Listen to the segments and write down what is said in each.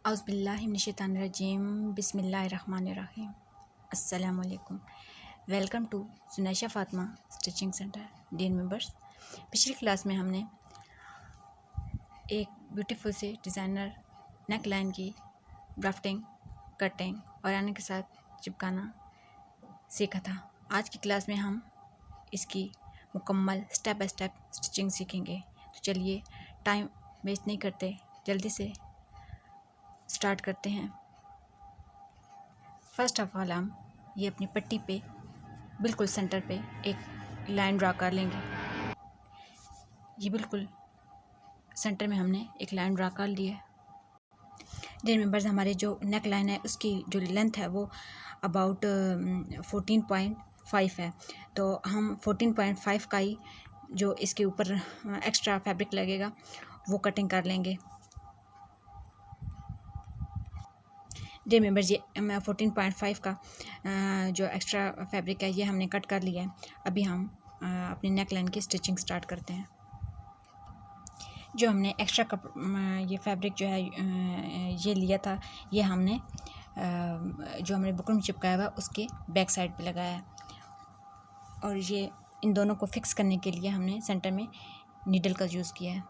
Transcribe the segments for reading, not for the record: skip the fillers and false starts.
औज़ुबिल्लाहिमिनश्शैतानिर्रजीम बिस्मिल्लाहिर्रहमानिर्रहीम। अस्सलाम वालेकुम। Welcome to Sunaisha Fatima stitching centre. Dear members, पिछली क्लास में हमने एक ब्यूटीफुल से डिज़ाइनर नेक लाइन की ड्राफ्टिंग, कटिंग और आने के साथ चिपकाना सीखा था। आज की क्लास में हम इसकी मुकम्मल स्टेप बाय स्टेप स्टिचिंग सीखेंगे। तो चलिए टाइम वेस्ट नहीं करते, जल्दी से स्टार्ट करते हैं। फर्स्ट ऑफ ऑल हम ये अपनी पट्टी पे बिल्कुल सेंटर पे एक लाइन ड्रा कर लेंगे। ये बिल्कुल सेंटर में हमने एक लाइन ड्रा कर ली है। डियर मेंबर्स, हमारे जो नेक लाइन है उसकी जो लेंथ है वो अबाउट 14.5 है। तो हम 14.5 का ही जो इसके ऊपर एक्स्ट्रा फैब्रिक लगेगा वो कटिंग कर लेंगे। डियर मेंबर्स, ये 14.5 का जो एक्स्ट्रा फैब्रिक है ये हमने कट कर लिया है। अभी हम अपनी नेक लाइन की स्टिचिंग स्टार्ट करते हैं। जो हमने एक्स्ट्रा ये फैब्रिक जो है ये लिया था, ये हमने जो हमने बुकरम चिपकाया हुआ उसके बैक साइड पे लगाया है। और ये इन दोनों को फिक्स करने के लिए हमने सेंटर में नीडल का यूज़ किया है।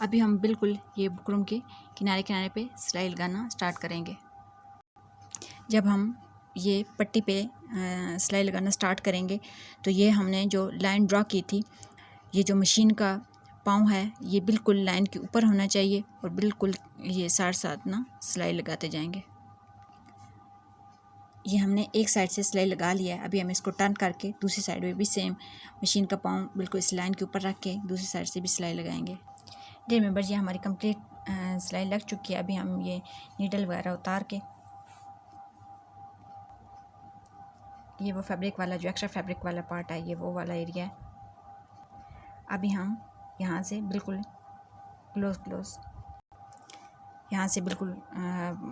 अभी हम बिल्कुल ये बुकरम के किनारे किनारे पे सिलाई लगाना स्टार्ट करेंगे। जब हम ये पट्टी पे सिलाई लगाना स्टार्ट करेंगे तो ये हमने जो लाइन ड्रा की थी, ये जो मशीन का पाँव है ये बिल्कुल लाइन के ऊपर होना चाहिए और बिल्कुल ये साथ साथ ना सिलाई लगाते जाएंगे। ये हमने एक साइड से सिलाई लगा लिया है। अभी हम इसको टर्न करके दूसरी साइड में भी सेम मशीन का पाँव बिल्कुल इस लाइन के ऊपर रख के दूसरी साइड से भी सिलाई लगाएंगे। डियर मेंबर्स, ये हमारी कंप्लीट सिलाई लग चुकी है। अभी हम ये नीडल वगैरह उतार के ये वो फैब्रिक वाला जो एक्स्ट्रा फैब्रिक वाला पार्ट है ये वो वाला एरिया है। अभी हम यहाँ से बिल्कुल क्लोज यहाँ से बिल्कुल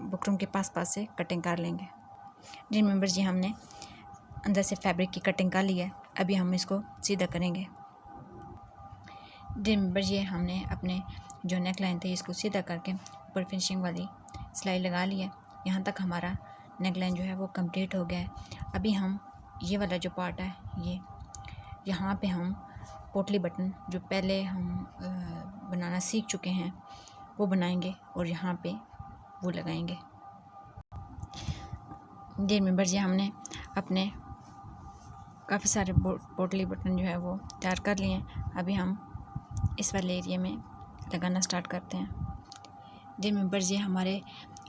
बुकरम के पास से कटिंग कर लेंगे। डियर मेंबर्स, ये हमने अंदर से फैब्रिक की कटिंग कर ली है। अभी हम इसको सीधा करेंगे। डियर मेंबर्स, ये हमने अपने जो नेक लाइन थे इसको सीधा करके ऊपर फिनिशिंग वाली सिलाई लगा ली है। यहाँ तक हमारा नेक लाइन जो है वो कंप्लीट हो गया है। अभी हम ये वाला जो पार्ट है ये यहाँ पे हम पोटली बटन जो पहले हम बनाना सीख चुके हैं वो बनाएंगे और यहाँ पे वो लगाएंगे। डियर मेंबर्स, ये हमने अपने काफ़ी सारे पोटली बटन जो है वो तैयार कर लिए हैं। अभी हम इस वाले एरिया में लगाना स्टार्ट करते हैं। डियर मेंबर्स, ये हमारे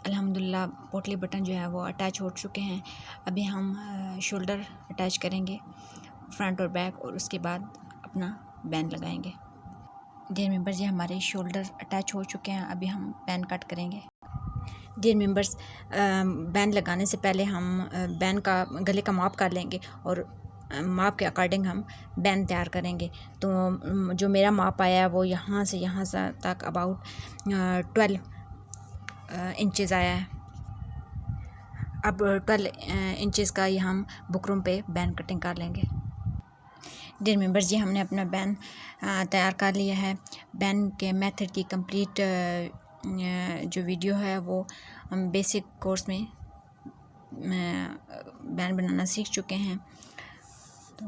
अल्हम्दुलिल्लाह पोटली बटन जो है वो अटैच हो चुके हैं। अभी हम शोल्डर अटैच करेंगे, फ्रंट और बैक, और उसके बाद अपना बैन लगाएंगे। डियर मेंबर्स, ये हमारे शोल्डर अटैच हो चुके हैं। अभी हम बैन कट करेंगे। डियर मेंबर्स, बैन लगाने से पहले हम बैन का गले का माप कर लेंगे और माप के अकॉर्डिंग हम बैन तैयार करेंगे। तो जो मेरा माप आया है वो यहाँ से तक अबाउट 12 इंचेस आया है। अब 12 इंचेस का ये हम बुकरम पे बैन कटिंग कर लेंगे। डियर मेंबर्स, ये हमने अपना बैन तैयार कर लिया है। बैन के मेथड की कंप्लीट जो वीडियो है वो हम बेसिक कोर्स में बैन बनाना सीख चुके हैं। तो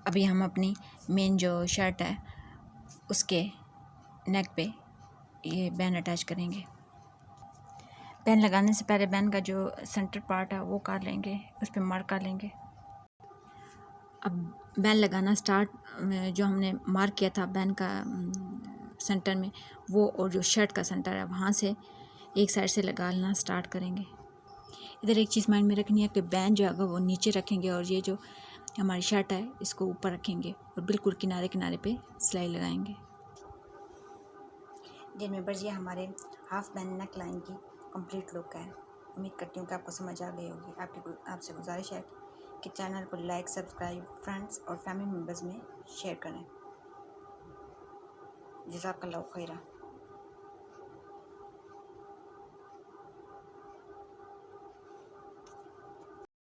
अभी हम अपनी मेन जो शर्ट है उसके नेक पे ये बैन अटैच करेंगे। बैन लगाने से पहले बैन का जो सेंटर पार्ट है वो कर लेंगे, उस पर मार्क कर लेंगे। अब बैन लगाना स्टार्ट जो हमने मार्क किया था बैन का सेंटर में, वो और जो शर्ट का सेंटर है वहाँ से एक साइड से लगाना स्टार्ट करेंगे। इधर एक चीज़ माइंड में रखनी है कि बैन जो है वो नीचे रखेंगे और ये जो हमारी शर्ट है इसको ऊपर रखेंगे और बिल्कुल किनारे किनारे पे सिलाई लगाएंगे। डियर मेंबर्स, ये हमारे हाफ बैन नेक लाइन की कंप्लीट लुक है। उम्मीद करती हूँ कि आपको समझ आ गई होगी। आपसे गुजारिश है कि चैनल को लाइक, सब्सक्राइब, फ्रेंड्स और फैमिली मेम्बर्स में शेयर करें। जज़ाकल्लाहु खैरा।